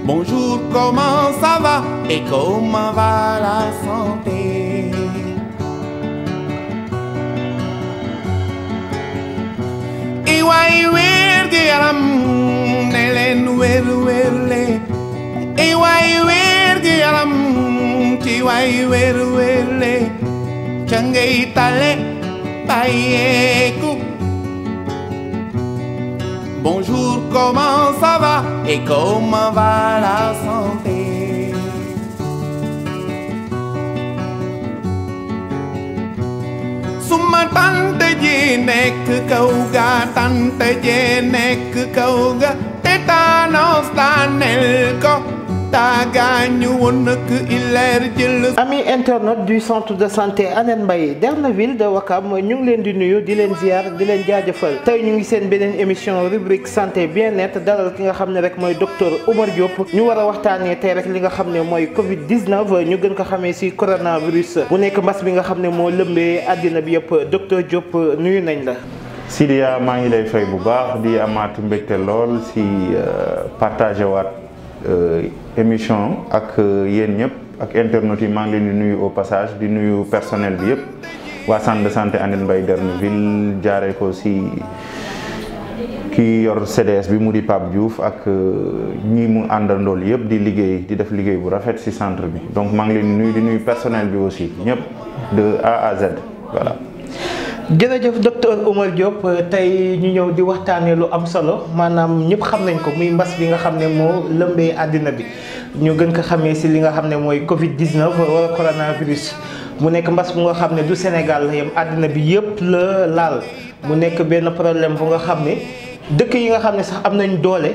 Bonjour, comment ça va et comment va la santé? Iwai wergi yaram nelen werle. Iwai wergi yaram tiwai werle. Changay tale payeku. Bonjour, comment ça va et comment va la santé? Suma tante ji nekk kaw ga, tante ji nekk kaw ga, tétanos daaneel ko. Ami internaute du centre de santé Hann Mbaye Derneville de Ouakam ñu ngi leen di nuyu di leen ziar di leen jaajëfal tey ñu ngi seen beneen émission rubrique santé bien-être dalal ki nga xam ne rek mooy docteur Oumar Diop ñu war a waxtaanee tey rek li nga xam ne mooy Covid 19 ñu gën ko xamee ci coronavirus bu nekk mbas bi nga xam ne moo lëmbee àddina bi yëpp docteur Diop nuyu nañ la. Sidia maa ngi lay fay bu baax di amaat mbégte lool ci partagé waat émission ak yéen ñëpp ak internautes yi maa ngi leen di nuyu au passage di nuyu personnel bi yëpp waa centre de santé Hann Mbaye Derneville jaaree ko ci ki yor CDS bi mu di Pape Diouf ak ñi mu àndandool yëpp di liggéey di def liggéey bu rafet ci centre bi donc maa ngi leen di nuyu personnel bi aussi ñëpp de A à Z voilà. jërëjëf docteur Oumar Diop tey ñu ñëw di waxtaanee lu am solo maanaam ñëpp xam nañ ko muy mbas bi nga xam ne moo lëmbee àddina bi ñu gën ko xamee ci li nga xam ne mooy Covid 19 wala coronavirus mu nekk mbas bu nga xam ne du Sénégal la yem àddina bi yëpp la laal mu nekk benn problème bu nga xam ne dëkk yi nga xam ne sax am nañ doole.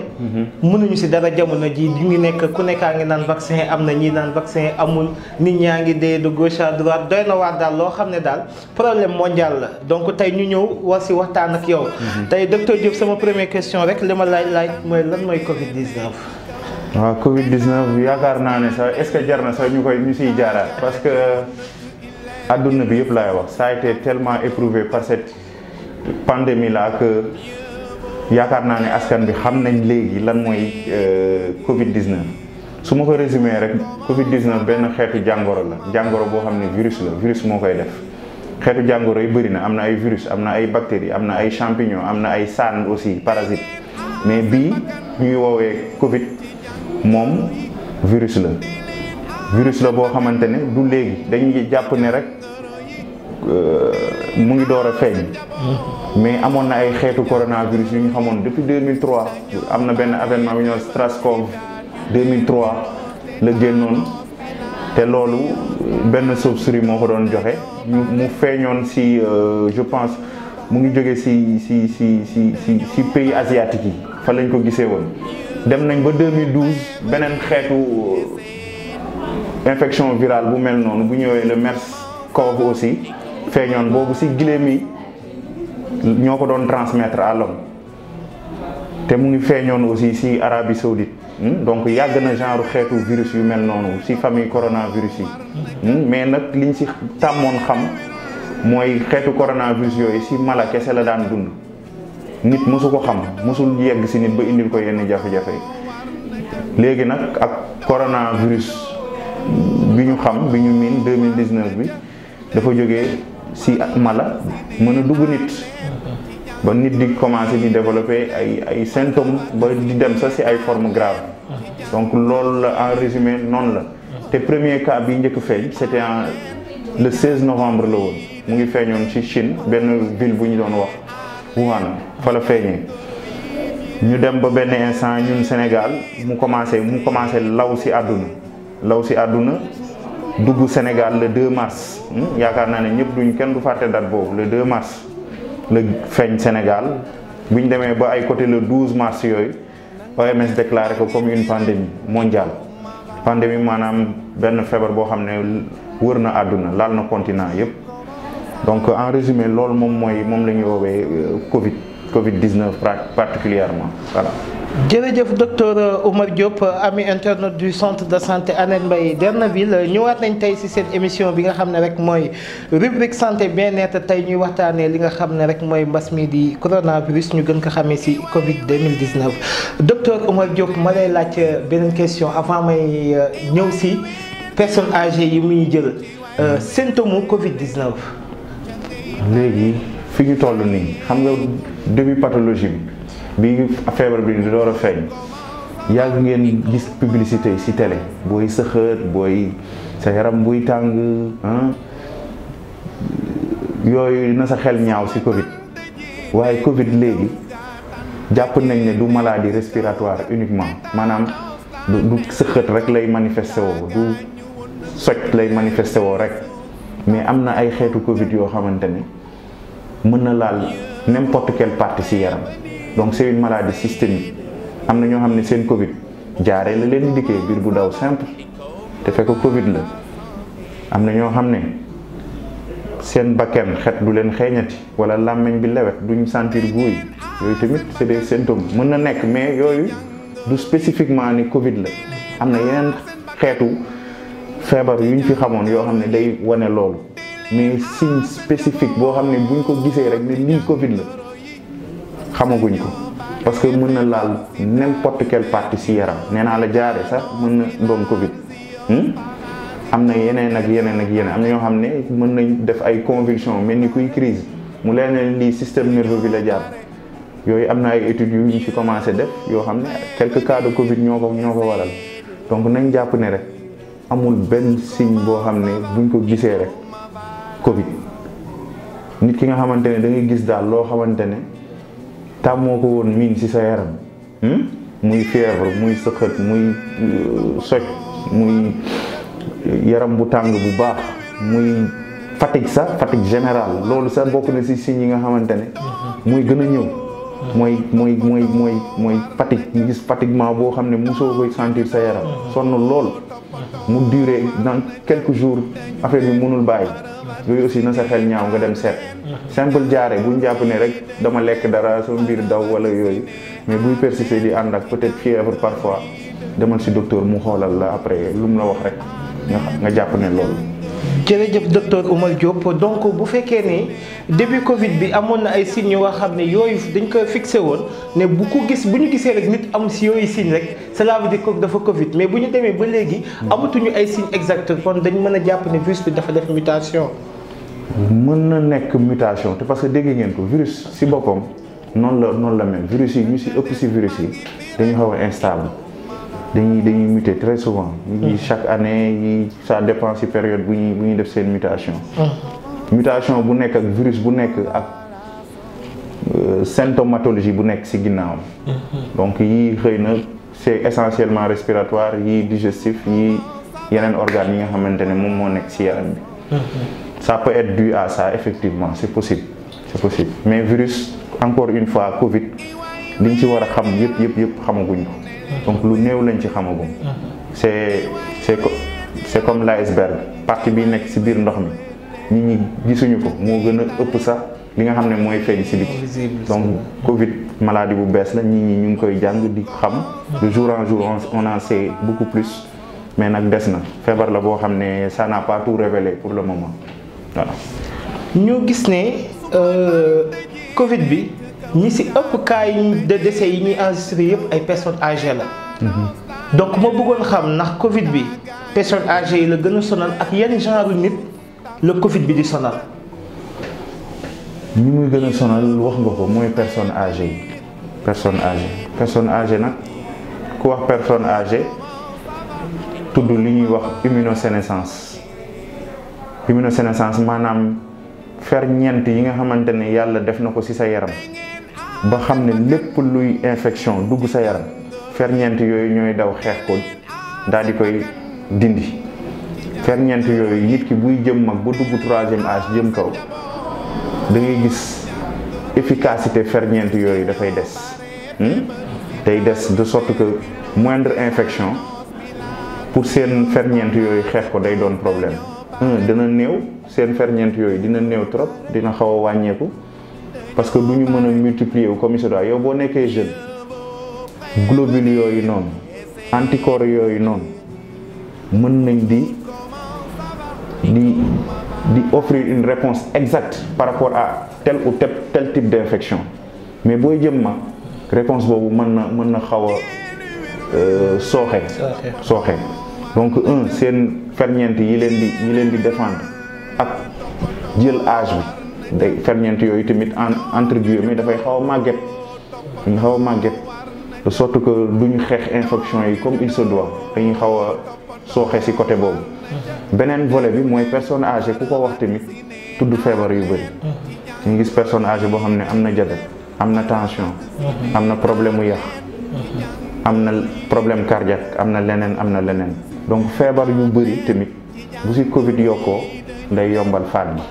mënuñu ci dara jamono ji di ngi nekk ku nekkaa ngi naan vaccin am na ñii naan vaccin amul nit ñaa ngi dee de gauche à droite doy na waar daal loo xam ne daal problème mondial la donc tey ñu ñëw war ci waxtaan ak yow. tey docteur Diop sama première question rek li ma laaj mooy lan mooy Covid 19. waaw Covid 19 yaakaar naa ne sax est-ce que jar na sax ñu ciy jaaraat parce que adduna bi yëpp laay wax ça a été tellement éprouvé par cette pandémie là que. yaakaar naa ne askan bi xam nañ léegi lan mooy Covid 19 su ma ko résumé rek Covid 19 benn xeetu jàngoro la jàngoro boo xam ne virus moo koy def xeetu jàngoro yi bëri na am na ay virus am na ay bactéries am na ay champignons am na ay saan aussi parasites mais bii ñuy woowee Covid moom virus la boo xamante ne du léegi dañuy jàpp ne rek mu ngi door a feeñ. mais amoon na ay xeetu coronavirus yu ñu xamoon depuis 2003 am na benn avènement bu ñuy wax SARS-CoV 2003 la génnoon te loolu benn chauve-souris moo ko doon joxe mu feeñoon ci je pense mu ngi jóge ci pays asiatiques yi fa lañ ko gisee woon. dem nañ ba 2012 beneen xeetu infection virale bu mel noonu bu ñëwee le MERS-CoV aussi feeñoon boobu ci giléem yi ñoo ko doon transmettre à l'homme te mu ngi feeñoon aussi ci Arabie Saoudite donc yàgg na genre xeetu virus yu mel noonu ci famille coronavirus yi mais nag liñ ci tàmmoon xam mooy xeetu coronavirus yooyu ci mala kese la daan dund nit mosu ko xam mosul yegg ci nit ba indil ko yenn jafe-jafe léegi nag ak coronavirus bi ñu xam bi ñu miin 2019 bi dafa jógee ci mala mën a dugg nit ba nit di commencer di développer ay symptômes ba di dem sax ci ay formes graves donc loolu la en résumé noonu la te premier cas bi njëkk feeñ c'était le 16 novembre la woon mu ngi feeñoon ci Chine benn ville bu ñu doon wax Wuhan fa la feeñee ñu dem ba benn instant ñun Sénégal mu commencé law ci àdduna dugg Sénégal le 2 mars yaakaar naa ne ñëpp kenn du fàtte date boobu le 2 mars la feeñ Sénégal bu ñu demee ba ay côté le 12 mars yooyu OMS déclaré ko comme une pandémie mondiale pandémie maanaam benn feebar boo xam ne wër na àdduna laal na continent yëpp donc en résumé loolu moom la ñuy woowee Covid 19 particulièrement voilà. jërëjëf docteur Oumar Diop ami internet du centre de santé Hann Mbaye Dernaville ñëwaat nañ tey ci seen émission bi nga xam ne rek mooy rubrique santé bien-être tey ñuy waxtaanee li nga xam ne rek mooy mbas mi di coronavirus ñu gën ko xamee ci Covid 2019. docteur Oumar Diop ma lay laaj beneen question avant may ñëw ci personnes âgées yi muy jël symptôme Covid 19. léegi fi ñu toll nii xam nga début pathologie bi feebar bi di door a feeñ yàgg ngeen gis publicité ci télé booy sëxët booy sa yaram buy tàng yooyu na sa xel ñaaw ci Covid waaye Covid léegi jàpp nañ ne du maladie respiratoire uniquement maanaam du sëxët rek lay manifesté woo du soj lay manifesté woo rek mais am na ay xeetu Covid yoo xamante ne mën na laal n'importe quelle partie ci yaram. Donc c'est une maladie systémique am na ñoo xam ne seen Covid jaaree la leen di dikkee biir bu daw simple te fekk Covid la am na ñoo xam ne seen bakken xet du leen xeeñati wala làmmiñ bi lewet duñ sentir guuy yooyu tamit c'est des symptômes mën na nekk mais yooyu du spécifiquement ni Covid la am na yeneen xeetu feebar yu ñu fi xamoon yoo xam ne day wane loolu mais signe spécifique boo xam ne buñ ko gisee rek ne lii Covid la xamaguñ ko parce que mën na laal n'importe quelle partie ci yaram nee naa la jaare sax mën na doon Covid am na yeneen ak yeneen ak yeneen am na ñoo xam ne mën nañ def ay convulsion mel ni kuy crise mu leen ne lii système nerveux bi la jaar yooyu am na ay études yu ñu ci commencé def yoo xam ne quelques cas de Covid ñoo ko waral donc nañ jàpp ne rek amul benn signe boo xam ne buñ ko gisee rek Covid nit ki nga xamante ne da ngay gis daal loo xamante ne tàmmoo ko woon miin ci sa yaram muy fièvre muy sëqët muy soj muy yaram bu tàng bu baax muy fatigue sax fatigue générale loolu sax bokk na ci signes yi nga xamante ne muy gën a ñëw mooy fatigue ñu gis fatiguement boo xam ne mosoo koy sentir sa yaram sonn lool mu durer dans quelques jours affaire bi mënul bàyyi yooyu aussi na sa xel ñaaw nga dem seet simple jaare buñ jàpp ne rek dama lekk dara sama mbir daw wala yooyu mais buy persister di ànd ak peut-être fièvre parfois demal ci docteur mu xoolal la après lu mu la wax rek nga jàpp ne loolu. jërëjëf docteur Oumar Diop donc bu fekkee ne début Covid bi amoon na ay signes yoo xam ne yooyu dañ ko fixé woon ne bu ñu gisee rek nit am ci yooyu signes rek cela veut dire que dafa Covid mais bu ñu demee ba léegi amatuñu ay signes exacts kon dañ mën a jàpp ne virus bi dafa def mutation. mën na nekk mutation te parce que dégg ngeen ko virus ci boppam noonu la mel virus yi ñu ci ëpp ci virus yi dañu xaw a instable dañuy muter très souvent. chaque année yi ça dépend ci période bu ñuy def seen mutation. mutation bu nekk ak virus bu nekk ak symptomatologie bu nekk ci ginnaawam. donc yii xëy na c'est essentiellement respiratoire yii digestif yii yeneen organes yi nga xamante ne moom moo nekk ci yaram bi. ça peut être dû à ça effectivement c'est possible mais virus encore une fois Covid liñ ci war a xam yëpp xamaguñ ko donc lu néew lañ ci xamagum c'est comme l'iceberg partie bi nekk ci biir ndox mi nit ñi gisuñu ko moo gën a ëpp sax li nga xam ne mooy feeñ ci biti donc Covid maladie bu bees la nit ñi ñu ngi koy jàng di xam de jour en jour on en sait beaucoup plus mais nag des na feebar la boo xam ne ça n'a pas tout révélé pour le moment voilà. ñu gis ne Covid bi ñi ci ëpp cas yi de décès yi ñuy enregistré yëpp ay personnes âgées la. donc ma bëggoon xam ndax Covid bi personnes âgées yi la gën a sonal ak yenn genre nit la Covid bi di sonal. ñi muy gën a sonal wax nga ko mooy personnes âgées yi personne âgée nag ku wax personne âgée tudd li ñuy wax immunosénescence maanaam ferñeent yi nga xamante ne yàlla def na ko ci sa yaram ba xam ne lépp luy infection dugg sa yaram ferñeent yooyu ñooy daw xeex ko daal di koy dindi ferñeent yooyu nit ki buy jëm mag ba dugg 3e âge jëm kaw da ngay gis efficacité ferñeent yooyu dafay des day des de sorte que moindre infection pour seen ferñeent yooyu xeex ko day doon problème dina néew seen ferñeent yooyu dina néew trop dina xaw a wàññeeku parce que du ñu mën a multiplier wu comme ça doit yow boo nekkee jeune globules yooyu noonu anticorps yooyu noonu mën nañ di offrir une réponse exacte par rapport à tel ou tel type d'infection mais booy jëm ma réponse boobu mën na xaw a sooxe donc seen ferñeent yi leen di défendre ak jël âge bi day ferñeent yooyu tamit entre guillemets dafay xaw a màgget de sorte que duñu xeex infection yi comme il se doit dañuy xaw a sooxe ci côté boobu. beneen volet bi mooy personne âgée ku ko wax tamit tudd feebar yu bëri. ñu gis personne âgée boo xam ne am na diabète am na tension. am na problème mu yàq. am na problème cardiaque am na leneen donc feebar yu bëri tamit bu ci Covid yokkoo day yombal faat bi.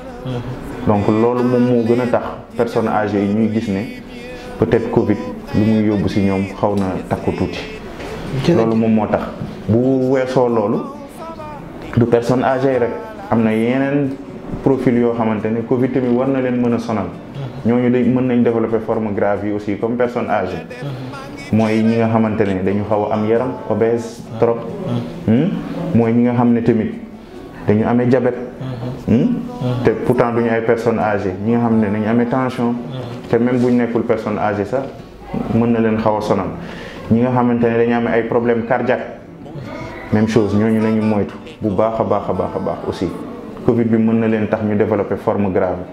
donc loolu moom moo gën a tax personne âgée yi ñuy gis ne peut-être Covid lu muy yóbbu ci ñoom xaw na takku tuuti. loolu moom moo tax bu weesoo loolu du personne âgée rek am na yeneen profil yoo xamante ne Covid tamit war na leen mën a sonal. ñooñu mën nañ développer forme grave yi aussi comme personne âgée. mooy ñi nga xamante ne dañu xaw a am yaram obèse trop. mooy ñi nga xam ne tamit dañu amee diabète. te pourtant duñu ay personnes âgées ñi nga xam ne dañu amee tension. te même buñ nekkul personne âgée sax mën na leen xaw a sonal ñi nga xamante ne dañu amee ay problèmes cardiaques même chose ñooñu nañu moytu bu baax a baax aussi Covid bi mën na leen tax ñu développer forme grave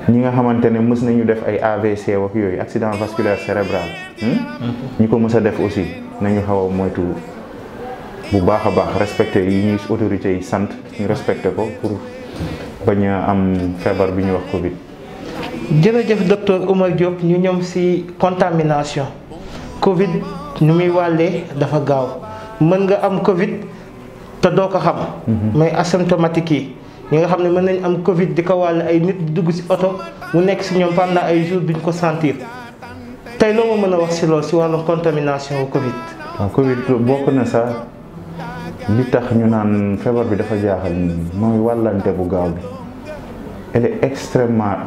ñi nga xamante ne mës nañu def ay AVC ak yooyu accident vasculaire cérébral ñi ko mës a def aussi nañu xaw a moytu bu baax a baax respecter yi ñuy autorités yi sant ñu respecter ko pour bañ a am feebar bi ñuy wax Covid. jërëjëf docteur Oumar Diop ñu ñëw ci contamination Covid nu muy wàllee dafa gaaw mën nga am Covid te doo ko xam. mais asymptomatique yi ñi nga xam ne mën nañ am Covid di ko wàll ay nit di dugg ci oto mu nekk ci ñoom pendant ay jours duñ ko sentir tey loo ma mën a wax ci loolu ci wàllu contamination Covid. waaw Covid bokk na sax li tax ñu naan feebar bi dafa jaaxal mooy wàllante bu gaaw bi elle est extrêmement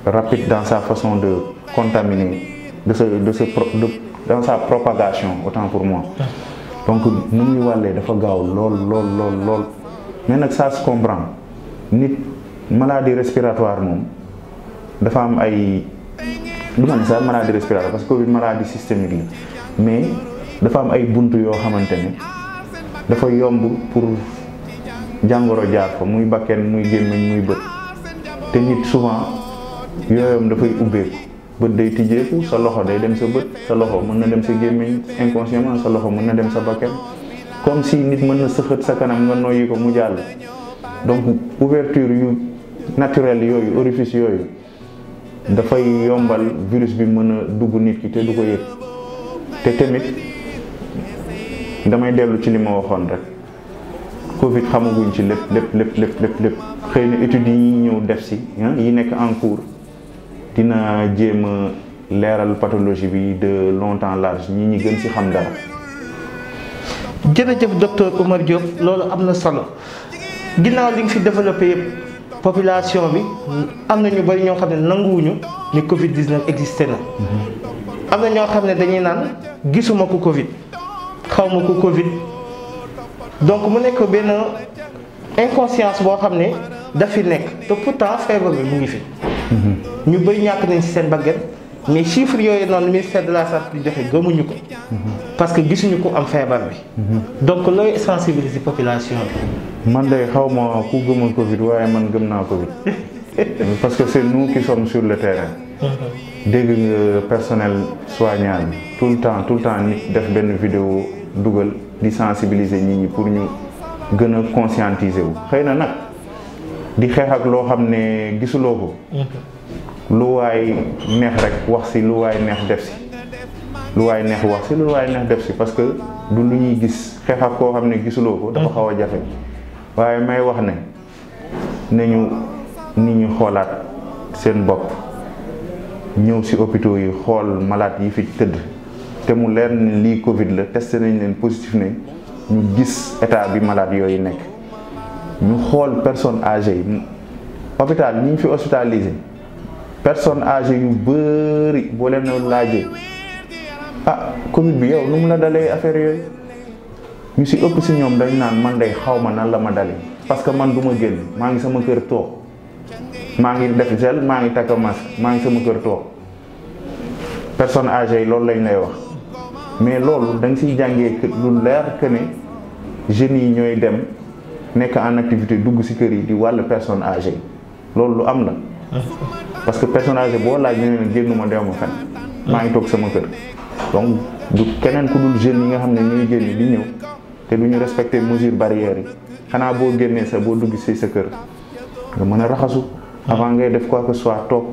rapide dans sa façon de contaminer dans sa propagation autant pour moi donc nu muy wàllee dafa gaaw lool mais nag ça se comprend nit maladie respiratoire moom dafa am ay du ma ne sax maladie respiratoire parce que Covid maladie systémique la mais dafa am ay buntu yoo xamante ne dafa yomb pour jàngoro jaar fa muy bakken muy gémmiñ muy bët te nit souvent yooyam dafay ubbeeku bët day tijjeeku sa loxo day dem sa bët sa loxo mën na dem sa gémmiñ inconsciemment sa loxo mën na dem sa bakken comme si nit mën na sëxët sa kanam nga noyyi ko mu jàll donc ouverture yu naturelle yooyu orifice yooyu dafay yombal virus bi mën a dugg nit ki te du ko yëg te tamit damay dellu ci li ma waxoon rek Covid xamaguñ ci lépp xëy na études yi ñëw def si yi nekk en cours dina jéem a leeral pathologie bi de long temps large ñi gën ci xam dara. jërëjëf docteur Oumar Diop loolu am na solo ginnaaw li nga fi développé yëpp population bi am na ñu bari ñoo xam ne nanguwuñu ni Covid 19 existé na. am na ñoo xam ne dañuy naan gisuma ko Covid xaw ma ko Covid donc mu nekk benn inconscience boo xam ne dafi nekk te pourtant feebar bi mu ngi fi. ñu bëri ñàkk nañ ci seen baggen mais chiffres yooyu noonu ministère de la santé di joxe gëmuñu ko. parce que gisuñu ko am feebar bi. donc looy sensibiliser population bi. man de xaw ma ku gëmul Covid waaye man gëm naa Covid parce que c'est nous qui sommes sur le terrain. dégg nga personnel soignant bi tout le temps nit def benn vidéo dugal di sensibiliser nit ñi pour ñu gën a conscientiser wu. xëy na nag di xeex ak loo xam ne gisuloo ko. lu waay neex rek wax ci lu waay neex def ci lu waay neex wax ci lu waay neex def ci parce que du lu ñuy gis xeex ak koo xam ne gisuloo ko. dafa xaw a jafe waaye may wax ne nañu nit ñi xoolaat seen bopp. ñëw ci hôpitaux yi xool malade yi fi tëdd te mu leer ne lii Covid la testé nañ leen positif ne ñu gis état bi malade yooyu nekk ñu xool personnes âgées yi hôpital ñi ñu fi hospitalisé personnes âgées yu bari boo leen laajee ah Covid bi yow nu mu la dalee affaire yooyu ñu si ëpp si ñoom dañ naan man day xaw ma nan la ma dalee parce que man du ma génn maa ngi sama kër toog maa ngi def gel maa ngi takk masque maa ngi sama kër toog personne âgée yi loolu lañ lay wax mais loolu da nga siy jàngee lu leer que ne jeunes yi ñooy dem nekk en activité dugg si kër yi di wàll personne âgée yi loolu lu am la parce que personne âgée boo laaj ne ne génnuma dew ma fen maa ngi toog sama kër donc du keneen ku dul jeunes yi nga xam ne ñooy génn di ñëw te du ñu respecter mesures barrières yi xanaa boo génnee sa boo dugg si sa kër nga mën a raxasu avant ngay def quoi que ce soit toog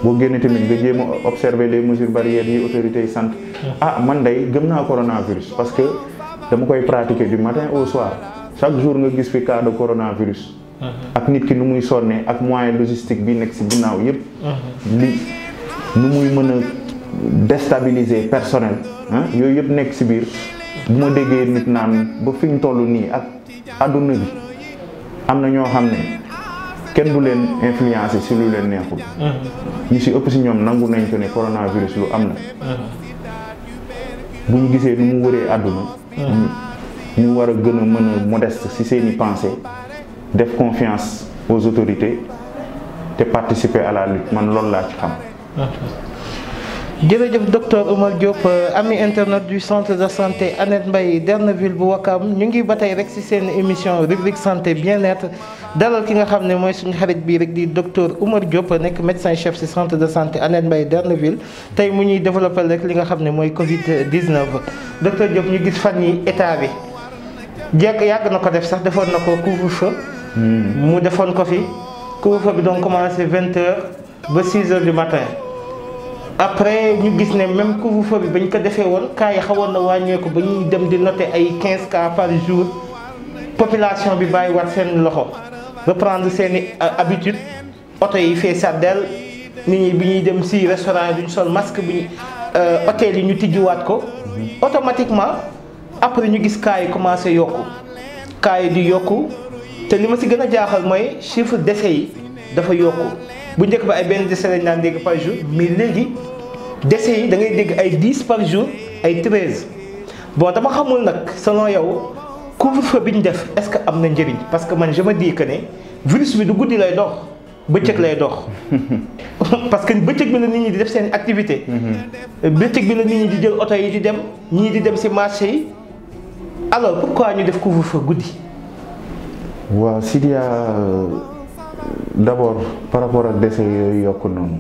boo génnee tamit nga jéem a observer les mesures barrières yi autorités yi sant ah man day gëm naa coronavirus parce que dama koy pratiquer du matin au soir chaque jour nga gis fi cas de coronavirus ak nit ki nu muy sonnee ak moyen logistique bi nekk si ginnaaw yëpp li nu muy mën a déstabiliser personnel yooyu yëpp nekk si biir bu ma déggee nit naan ba fi ñu toll nii ak adduna bi am na ñoo xam ne kenn du leen influencer si lu leen neexul ñu si ëpp si ñoom nangu nañ ko ne coronavirus lu am na bu ñu gisee nu mu wëree àdduna ñu war a gën a mën a modeste si seeni pensée def confiance aux autorités te participer à la lutte man loolu laa ci xam. jërëjëf docteur Oumar Diop ami internet du centre de santé Annette Mbaye Derneville bu Wakam ñu ngi ba tey rek ci seen émission rubrique santé bien-être dalal ki nga xam ne mooy suñu xarit bii rek di docteur Oumar Diop nekk médecin chef ci centre de santé Annette Mbaye Derneville tey mu ñuy développé rek li nga xam ne mooy Covid 19. docteur Diop ñu gis fan yi état bi yàgg na ko def sax defoon na ko couvre-feu. mu defoon ko fi couvre-feu bi doon commencé 20h ba 6h du matin. après ñu gis ne même couvre-feu bi bañ ko defee woon cas yi xawoon na wàññeeku ba ñuy dem di noter ay 15 cas par jour population bi bàyyi waat seen loxo reprendre seen i habitude oto yi fee sàddeel nit ñi bi ñuy dem si restaurant yi duñ sol masque bi ñu hôtel yi ñu tijjiwaat ko automatiquement après ñu gis cas yi commencé yokku cas yi di yokku te li ma si gën a jaaxal mooy chiffre décès yi dafa yokku bu njëkk ba ay benn décès lañ daan dégg par jour mais léegi décès yi da ngay dégg ay 10 par jour ay 13 bon dama xamul nag selon yow couvre-feu bi ñu def est-ce que am na njëriñ parce que man je me dis que ne virus bi du guddi lay dox bëccëg lay dox parce que bëccëg bi la nit ñi di def seen activité bëccëg bi la nit ñi di jël oto yi di dem ñii di dem ci marché yi alors pourquoi ñu def couvre-feu guddi. waaw Sidia d'abord par rapport ak décès yooyu yokk noonu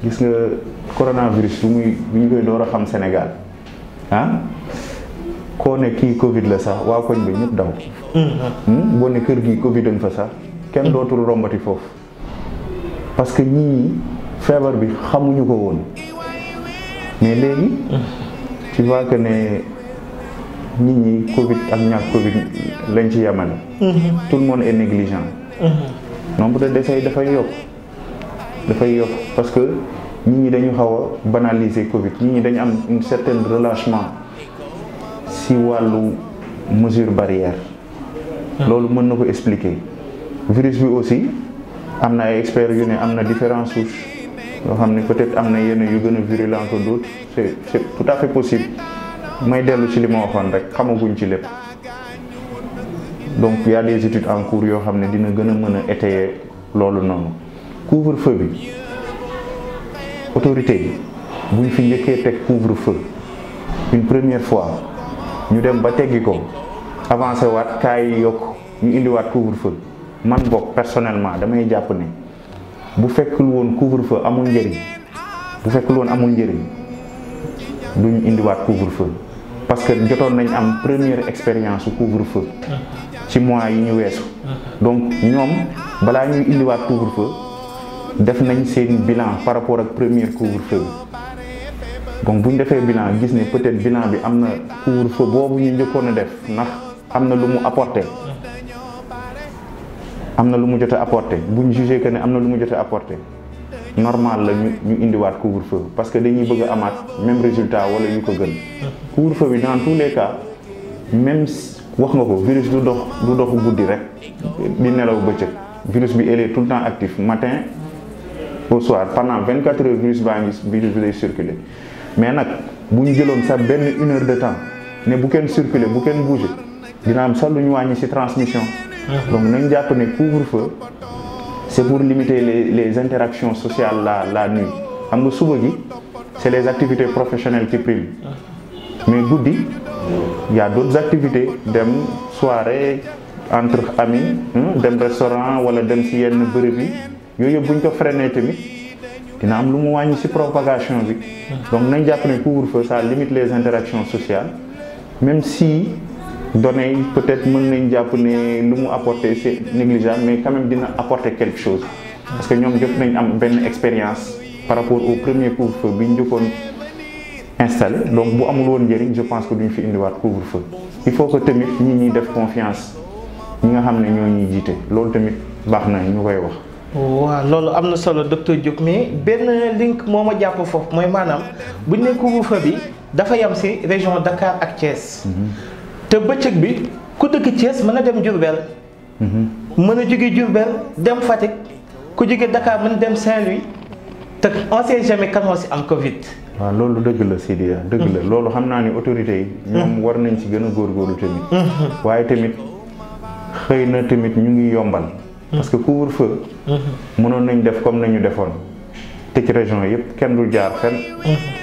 gis nga coronavirus bu ñu koy door a xam Sénégal koo ne kii Covid la sax waa koñ bi ñëpp daw. boo ne kër gi Covid dañ fa sax kenn dootul rombati foofu parce que ñii feebar bi xamuñu ko woon mais léegi tu vois que ne nit ñi Covid ak ñàkk Covid lañ ci yemale. tout le monde est négligent. nombre de décès yi dafay yokk parce que nit ñi dañu xaw a banaliser Covid nit ñi dañu am une certaine relâchement si wàllu mesure barrière. loolu mën na ko expliquer. virus bi aussi am na ay experts yu ne am na différentes souches yoo xam ne peut-être am na yenn yu gën a virulent que d'autres c'est tout à fait possible may dellu ci li ma waxoon rek xamaguñ ci lépp. donc il y a des études en cours yoo xam ne dina gën a mën a étayer loolu noonu couvre-feu bi autorité yi buñ fi njëkkee teg couvre-feu une première fois ñu dem ba teggi ko avancé waat cas yi yokk ñu indiwaat couvre-feu man bokk personnellement damay jàpp ne bu fekkul woon couvre-feu amul njëriñ duñ indiwaat couvre-feu parce que jotoon nañ am première expérience su couvre-feu ci mois yi ñu weesu donc ñoom balaa ñuy indiwaat couvre-feu def nañ seen bilan par rapport ak premier couvre-feu bi donc bu ñu defee bilan gis ne peut-être bilan bi am na couvre-feu boobu ñu njëkkoon a def ndax am na lu mu apporté bu ñu jugé que ne am na lu mu jotee apporté normal la ñu indiwaat couvre-feu parce que dañuy bëgg a amaat même résultat wala yu ko gën couvre-feu bi dans tous les cas même wax nga ko virus du dox guddi rek di nelaw bëccëg virus bi il est tout le temps actif matin au soir pendant 24 heures virus bi lay circuler mais nag bu ñu jëloon sax benn 1 heure de temps ne bu kenn circuler bu kenn bouger dina am sax lu ñu wàññi ci transmission. donc nañ jàpp ne couvre-feu c'est pour limiter les interactions sociales la nuit xam nga suba gi c'est les activités professionnelles qui priment mais guddi y a d'autres activités dem soirée entre amis dem restaurant wala dem ci yenn bërëb yi yooyu yëpp bu ñu ko freiné tamit dina am lu mu wàññi ci propagation bi. donc nañ jàpp ne couvre-feu ça limite les interactions sociales même si données yi peut-être mën nañ jàpp ne lu mu apporter c'est négligeable mais quand même dina apporter quelque chose parce que ñoom jot nañ am benn expérience par rapport au premier couvre-feu bi ñu njëkkoon installé donc bu amul woon njëriñ je pense que duñ fi indiwaat couvre-feu il faut que tamit ñi ñuy def confiance ñi nga xam ne ñoo ñuy jiite loolu tamit baax na ñu koy wax. waaw loolu am na solo docteur Diop mais benn link moo ma jàpp foofu mooy maanaam bu ñu nee couvre-feu bi dafa yam ci région Dakar ak Thiès. te bëccëg bi ku dëkk Thiès mën a dem Diourbel. mën a jóge Diourbel dem Fatick ku jóge Dakar mën a dem Saint-Louis te on sait jamais kan moo ci am Covid. waaw loolu dëgg la Sidia dëgg la loolu xam naa ni autorités yi. ñoom war nañ ci gën a góorgóorlu tamit. waaye tamit xëy na tamit ñu ngi yombal. parce que couvre-feu. mënoon nañ def comme nañu defoon tëj région yëpp kenn du jaar fenn.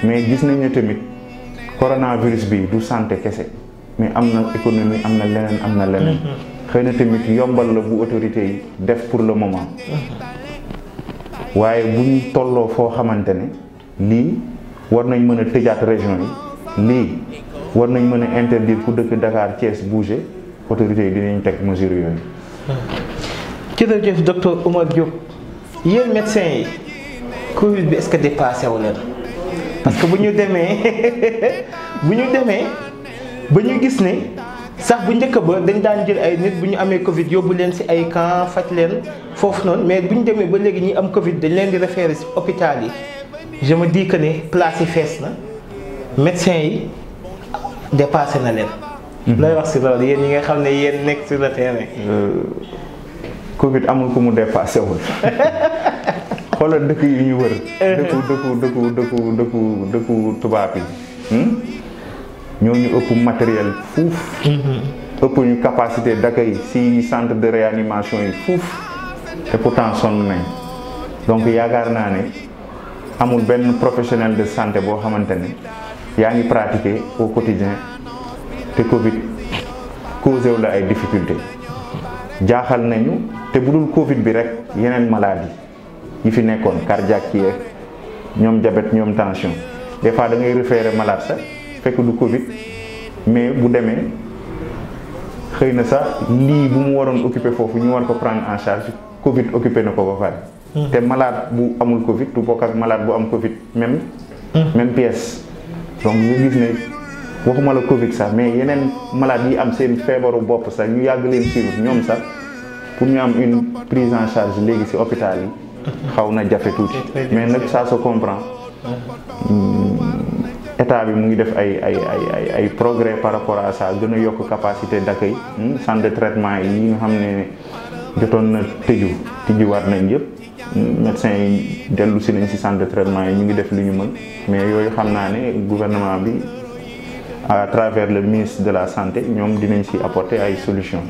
mais gis nañ ne tamit coronavirus bi du santé kese mais am na économie am na leneen. xëy na tamit yombal la bu autorités yi def pour le moment. waaye bu ñu tolloo foo xamante ne lii war nañ mën a tëjaat région yi lii war nañ mën a interdire ku dëkk Dakar Thiès bouger autorités yi dinañ teg mesures yooyu. jërëjëf docteur Oumar Diop yéen médecins yi Covid bi est-ce que dépassé wu leen parce que bu ñu demee ba ñu gis ne sax bu njëkk ba dañ daan jël ay nit bu ñu amee Covid yóbbu leen ci ay camp faj leen foofu noonu mais bu ñu demee ba léegi ñi am Covid dañ leen di référer ci hôpital yi je me dis que ne place yi fees na médecins yi dépassé na leen. looy wax ci loolu yéen ñi nga xam ne yéen nekk sur le terrain. Covid amul ku mu dépassé wul xoolal dëkk yi ñu wër. dëkku tubaab yi. ñooñu ëpp matériel fuuf. ëpp ñu capacité d'accueil ci centre de réanimation yi fuuf te pourtant sonn nañ donc yaakaar naa ne amul benn professionnel de santé boo xamante ne yaa ngi pratiquer au quotidien te Covid causé wu la ay difficultés jaaxal nañu te bu dul Covid bi rek yeneen maladie yi fi nekkoon cardiaque yi ñoom diabète ñoom tension des fois da ngay référer malade sax fekk du Covid mais bu demee xëy na sax lii bu mu waroon occuper foofu ñu war ko prendre en charge Covid occupé na ko ba pare. te malade bu amul Covid du bokk ak malade bu am Covid même pièce donc ñu gis ne waxuma la Covid sax mais yeneen malade yi am seen feebaru bopp sax ñu yàgg leen suivre ñoom sax pour ñu am une prise en charge léegi ci hôpital yi xaw na jafe tuuti mais nag ça se comprend. état bi mu ngi def ay progrès par rapport à ça gën a yokk capacité d'accueil centre de traitement yi nga xam ne jotoon na tijjiwaat nañ yëpp médecins yi dellu si nañ ci centre de traitement yi ñu ngi def lu ñu mën mais yooyu xam naa ne gouvernement bi à travers le ministre de la santé ñoom dinañ ci apporter ay solutions.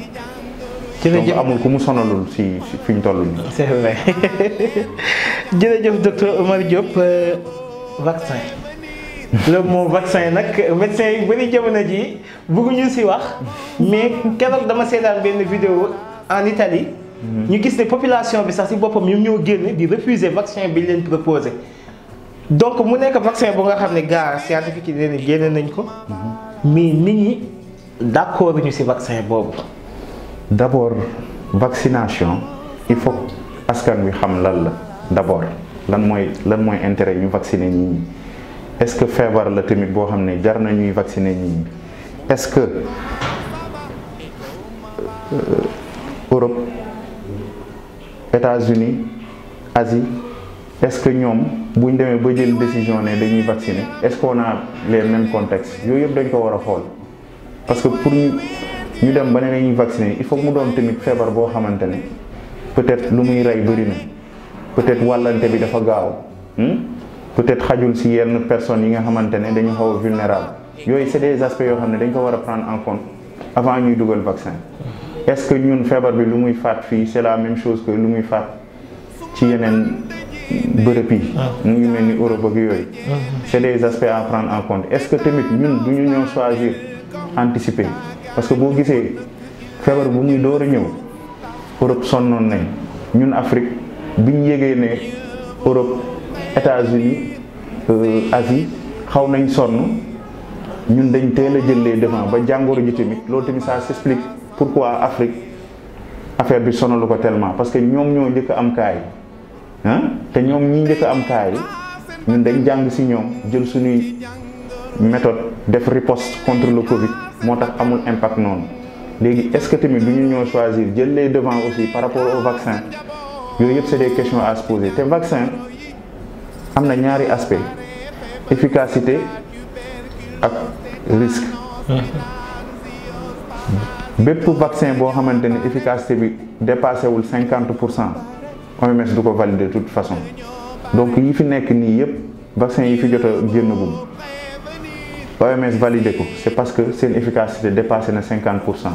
donc amul ku mu sonalul ci fi ñu toll nii. c'est vrai jërëjëf docteur Oumar Diop vaccin. le mot vaccin nag médecin yu bari jamono ji bëgguñu ci wax mais keroog dama seetaan benn vidéo en Italie ñu gis ne population bi sax ci boppam ñoom ñoo génn di refuser vaccin bi leen proposé donc mu nekk vaccin bu nga xam ne gars scientifique yi leen génne nañ ko mais nit ñi d'accord ñu ci vaccin boobu. d'abord vaccination il faut askan wi xam lan la d'abord lan mooy intérêt ñu vacciner nit ñi. est-ce que feebar la tamit boo xam ne jar na ñuy vacciner nit ñi est-ce que Europe États-Unis Asie est-ce que ñoom bu ñu demee ba jël décision ne dañuy vacciner est-ce qu'on a les mêmes contextes yooyu yëpp dañ ko war a xool parce que pour ñu dem ba ne dañuy vacciner il faut mu doon tamit feebar boo xamante ne peut-être lu muy rey bëri na peut-être wàllante bi dafa gaaw peut-être xajul si yenn personnes yi nga xamante ne dañu xaw a vulnérable yooyu c'est des aspects yoo xam ne dañ ko war a prendre en compte avant ñuy dugal vaccin. Est-ce que ñun feebar bi lu muy faat fii c'est la même chose que lu muy faat ci yeneen bërëb yi. mu ngi mel ni Europe ak yooyu. c'est des aspects à prendre en compte. Est-ce que tamit ñun du ñu ñoo choisir anticiper parce que boo gisee feebar bu muy door a ñëw Europe sonnoon nañ ñun Afrique bi ñu yégee ne Europe États-Unis Asie xaw nañ sonn ñun dañ teel a jël les devants ba jàngoro ji tamit loolu tamit ça s'explique pourquoi Afrique affaire bi sonalu ko tellement parce que ñoom ñoo njëkk am cas yi te ñoom ñi njëkk am cas yi ñun dañ jàng ci ñoom jël suñuy méthode def riposte contre le Covid moo tax amul impact noonu léegi est-ce que tamit du ñu ñoo choisir jël les devants aussi par rapport au vaccin yooyu yëpp c'est des questions à se poser te vaccin am na ñaari aspect efficacité ak risque. bépp vaccin boo xamante ne efficacité bi dépassé wul 50% OMS du ko valider de toute façon donc yi fi nekk nii yëpp vaccin yi fi jot a génnagum OMS validé ko c'est parce que seen efficacité dépassé na 50%.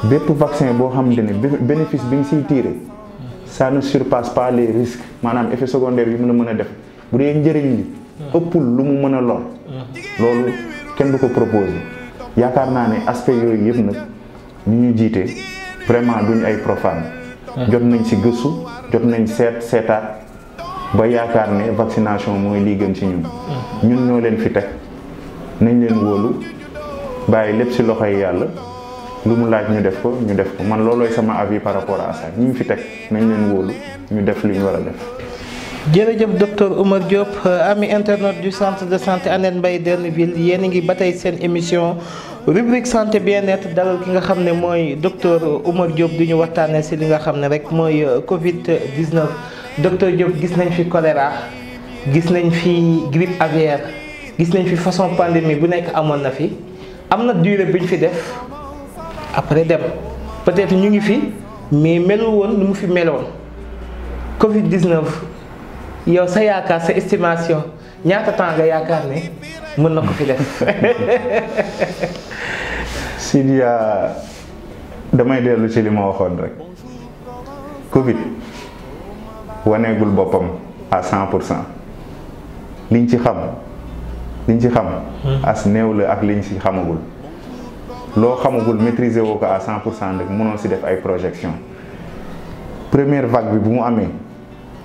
bépp vaccin boo xamante ne bénéfice bi nga siy tiré ça ne surpasse pas les risques maanaam effet secondaire yi mën a def bu dee njëriñ li ëppul lu mu mën a lor loolu kenn du ko proposé yaakaar naa ne aspect yooyu yëpp nag ñu ñu jiite vraiment duñ ay profane jot nañ ci gëstu jot nañ seetaat ba yaakaar ne vaccination mooy lii gën ci ñun ñoo leen fi teg nañ leen wóolu bàyyi lépp ci loxoy yàlla lu mu laaj ñu def ko man loolooy sama avis par rapport à ça ñu fi teg nañ leen wóolu ñu def li ñu war a def. jërëjëf docteur Oumar Diop ami internaute du centre de santé Hann Mbaye Derneville yéen a ngi ba tey seen émission rubrique santé bien-être dalal ki nga xam ne mooy docteur Oumar Diop du ñu waxtaanee ci li nga xam ne rek mooy Covid 19. docteur Diop gis nañ fi choléra gis nañ fi grippe aviaire gis nañ fi façon pandémie bu nekk amoon na fi am na durée bi ñu fi def après dem peut-être ñu ngi fi mais melul woon nu mu fi meloon Covid 19. yow sa yaakaar sa estimation ñaata temps nga yaakaar ne mën na ko fi def. Sidia damay dellu ci li ma waxoon rek Covid waneegul boppam à 100% liñ ci xam as néew la ak liñ ci xamagul loo xamagul maîtriser woo ko à 100% rek mënoo ci def ay projection première vague bi bu mu amee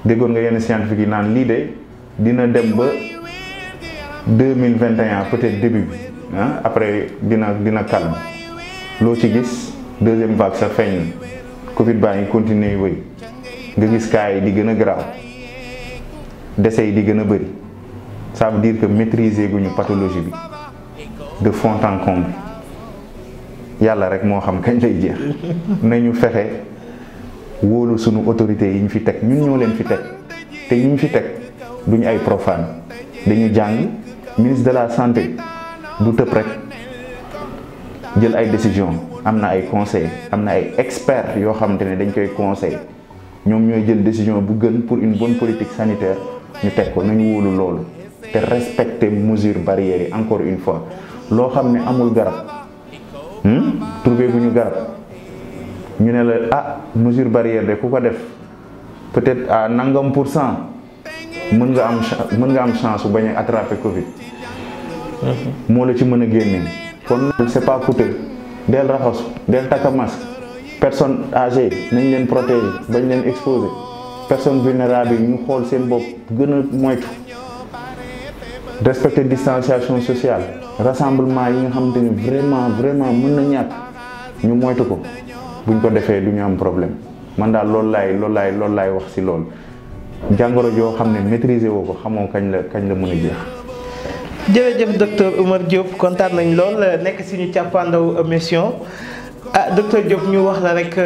déggoon nga yenn scientifique yi naan lii de dina dem ba 2021 peut-être début bi après dina calme loo ci gis deuxième vague sa feeñ Covid baa ngi continuer wéy nga gis cas yi di gën a grave décès yi di gën a bëri ça veut dire que maîtriser guñu pathologie bi de fond en comble yàlla rek moo xam kañ lay jeex nañu fexe wóolu sunu autorités yi ñu fi teg ñun ñoo leen fi teg te ñu fi teg duñu ay profane dañu jàng ministre de la santé du tëb rek jël ay décision am na ay conseils am na ay experts yoo xamante ne dañ koy conseil ñoom ñooy jël décision bu gën pour une bonne politique sanitaire ñu teg ko nañu wóolu loolu te respecter mesures barrières yi encore une fois loo xam ne amul garab trouvé gu ñu garab ñu ne la mesure barrière de ku ko def peut-être à nangam % mën nga am chance bu bañ a attraper Covid moo la ci mën a génnee kon c'est pas coûteux del raxasu del takka masque personne âgée nañ leen protéger bañ leen exposer personne vulnérable yi ñu xool seen bopp gën a moytu respecter distanciation sociale rassemblement yi nga xamante ni vraiment mën na ñàkk ñu moytu ko buñ ko defee du ñu am problème man daal loolu laay wax ci loolu jàngoro joo xam ne maîtriser woo ko xamoo kañ la mën a jeex. jërëjëf docteur Oumar Diop kontaan nañ lool nekk ci ñu càppaandaw émission docteur Diop ñu wax la rek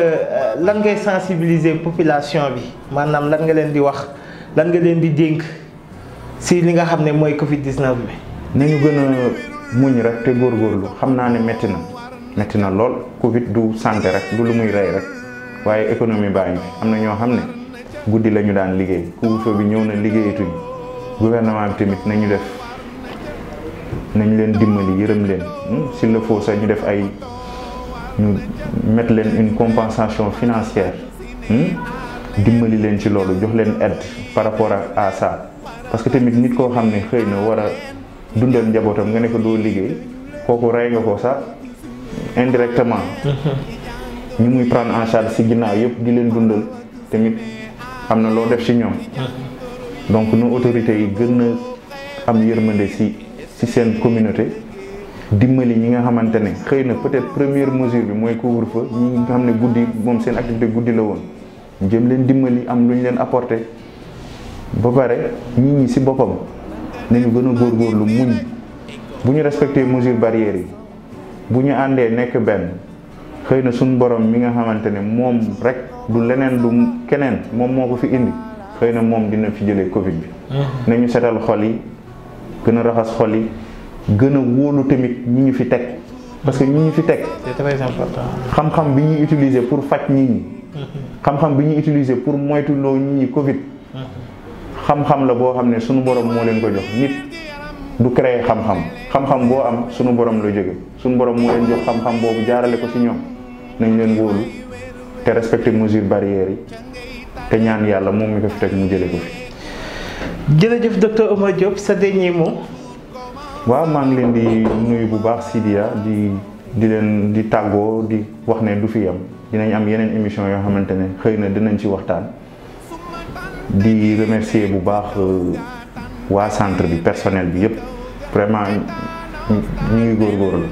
lan ngay sensibiliser population bi maanaam lan nga leen di wax lan nga leen di dénk ci li nga xam ne mooy Covid 19 bi. nañu gën a muñ rek te góorgóorlu xam naa ne metti na lool Covid du santé rek du lu muy rey rek waaye économie baa ngi fi am na ñoo xam ne guddi la ñu daan liggéey couvre-feu bi ñëw na liggéeyatuñ gouvernement bi tamit nañu leen dimbali yërëm leen s'il le faut sax ñu def ay ñu mettre leen une compensation financière dimbali leen ci loolu jox leen aide par rapport à ça parce que tamit nit koo xam ne xëy na war a dundal njabootam nga ne ko doo liggéey kooku rey nga ko sax indirectement ñu muy prendre en charge ci ginnaaw yëpp di leen dundal tamit am na loo def ci ñoom donc nos autorités yi gën a am yërmande ci seen communauté dimbali ñi nga xamante ne xëy na peut-être première mesure bi mooy couvre-feu ñi nga xam ne guddi moom seen activité guddi la woon jëm leen dimbali am lu ñu leen apporter ba pare nit ñi ci boppam nañu gën a góorgóorlu muñ bu ñu respecté mesures barrières yi bu ñu àndee nekk benn xëy na suñu borom mi nga xamante ne moom rek du leneen du keneen moom moo ko fi indi xëy na moom dina fi jëlee Covid bi. nañu setal xol yi gën a raxas xol yi gën a wóolu tamit ñi ñu fi teg parce que ñi ñu fi teg. c'est très important. xam-xam bi ñuy utiliser pour faj nit ñi. xam-xam bi ñuy utiliser pour moytuloo nit ñi Covid. xam-xam la boo xam ne sunu borom moo leen ko jox nit du créer xam-xam boo am sunu borom la jóge sunu borom moo leen jox xam-xam boobu jaarale ko ci ñoom nañ leen wóolu te respecter mesures barrières yi te ñaan yàlla moom mi ko fi teg mu jële ko fi. jërëjëf docteur Oumar Diop sa dernier mot. waaw maa ngi leen di nuyu bu baax Sidia di leen di tàggoo di wax ne du fi yam dinañ am yeneen émission yoo xamante ne xëy na dinañ ci waxtaan. di remercier bu baax waa centre bi personnel bi yëpp vraiment ñu ngi góorgóorlu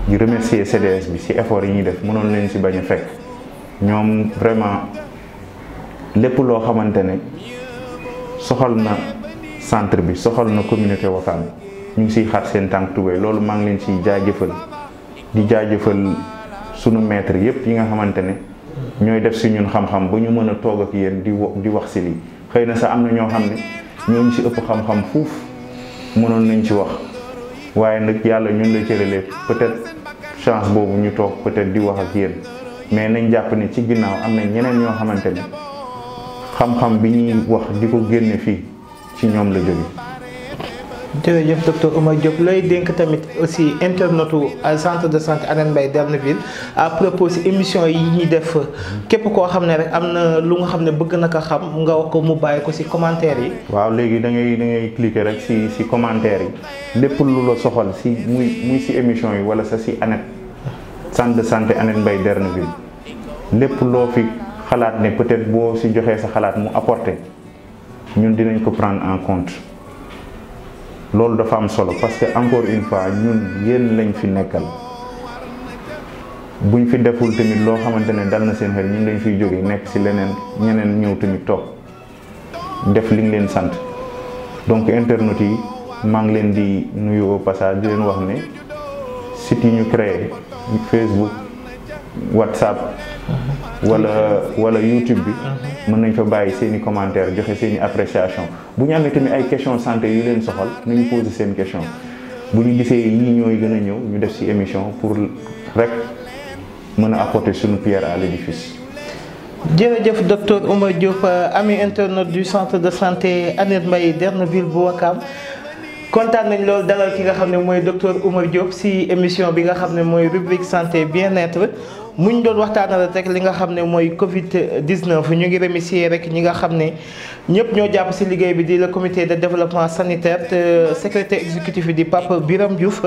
di remercier CDS bi ci effort yi ñuy def mënoon leen ci bañ a fekk ñoom vraiment lépp loo xamante ne soxal na centre bi soxal na communauté Wakam ñu ngi ciy xar seen tànk tubéy loolu maa ngi leen ciy jaajëfal di jaajëfal sunu maître yëpp yi nga xamante ne ñooy def si ñun xam-xam ba ñu mën a toog ak yéen di wax si lii xëy na sax am na ñoo xam ne ñooñu si ëpp xam-xam fuuf mënoon nañ ci wax waaye nag yàlla ñun la cëralee peut-être chance boobu ñu toog peut-être di wax ak yéen mais nañ jàpp ne ci ginnaaw am na ñeneen ñoo xamante ne xam-xam bi ñuy wax di ko génne fii ci ñoom la jóge. jërëjëf docteur Oumar Diop looy dénk tamit aussi internetu centre de santé Hann Mbaye Derneville à propos si émission yi ñuy def képp koo xam ne rek am na lu nga xam ne bëgg na ko xam nga wax ko mu bàyyi ko si commentaire yi. waaw léegi da ngay cliquer rek si commentaire yi lépp lu la soxal si muy si émission yi wala sa si ANET centre de santé Hann Mbaye Derneville lépp loo fi xalaat ne peut-être boo si joxee sa xalaat mu apporter ñun dinañ ko prendre en compte. loolu dafa am solo parce que encore une fois ñun yéen lañ fi nekkal buñ fi deful tamit loo xamante ne dal na seen xel ñun dañ fiy jógee nekk ci leneen ñeneen ñëw tamit toog def li nga leen sant donc internautes yi maa ngi leen di nuyu au passage di leen wax ne site yi ñu créé Facebook WhatsApp wala YouTube bi mën nañ fa bàyyi seen i commentaire joxe seen i appréciation bu ñu amee tamit ay question santé yu leen soxal nañu poser seen question bu ñu gisee yii ñooy gën a ñëw ñu def ci émission pour rek mën a apporter suñu pierre à l'édifice. jërëjëf docteur Oumar Diop ami internaute du centre de santé Hann Mbaye Derneville bu Wakam kontaan nañ loolu dalal ki nga xam ne mooy docteur Oumar Diop ci émission bi nga xam ne mooy rubrique santé bien-être mu ñu doon waxtaanal rek li nga xam ne mooy Covid 19 ñu ngi remercier rek ñi nga xam ne ñëpp ñoo jàpp ci liggéey bi di le comité de développement sanitaire te secrétaire exécutif bi di Pape Biram Diouf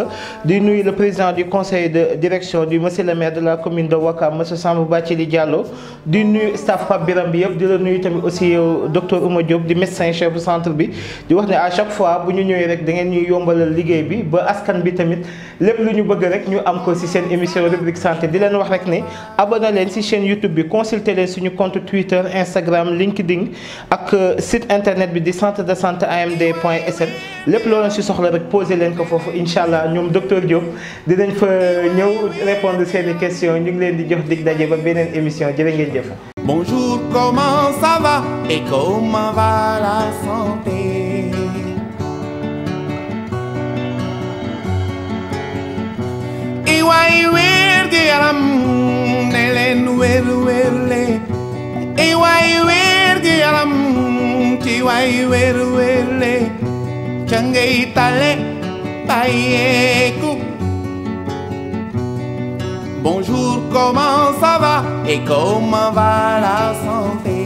di nuyu le président du conseil de direction du monsieur le maire de la commune de Wakam monsieur Samba Bathily Diallo di nuyu staff Pape Biram bi yëpp di la nuyu tamit aussi docteur Oumar Diop di médecin chef du centre bi di wax ne à chaque fois bu ñu ñëwee rek da ngeen ñuy yombalal liggéey bi ba askan bi tamit lépp lu ñu bëgg rek ñu am ko ci seen émission rubrique santé di leen wax rek ne abonné leen ci chaîne YouTube bi consulter leen suñu compte Twitter Instagram LinkedIn ak site internet bi di centre de santé amd.sn lépp loo leen ci soxla rek poser leen ko foofu incha allah ñoom docteur Diop dinañ fa ñëw répondre seeni questions ñu ngi leen di jox dig daje ba beneen émission jërë ngeen jëf. Bonjour, comment ça va et comment va la santé? Iwaay wér gi yaram ne leen wér wérle iwaay wér gi yaram ci waay wér wérle ca ngay tale bàyyeeku. Bonjour, comment ça va et comment va la santé?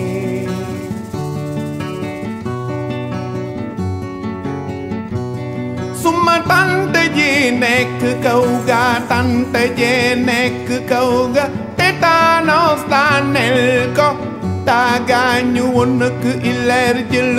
Suma tante ji nekk kaw ga, tante ji nekk kaw ga, tétanos daaneel ko, taa gaañu woon nak ileer jël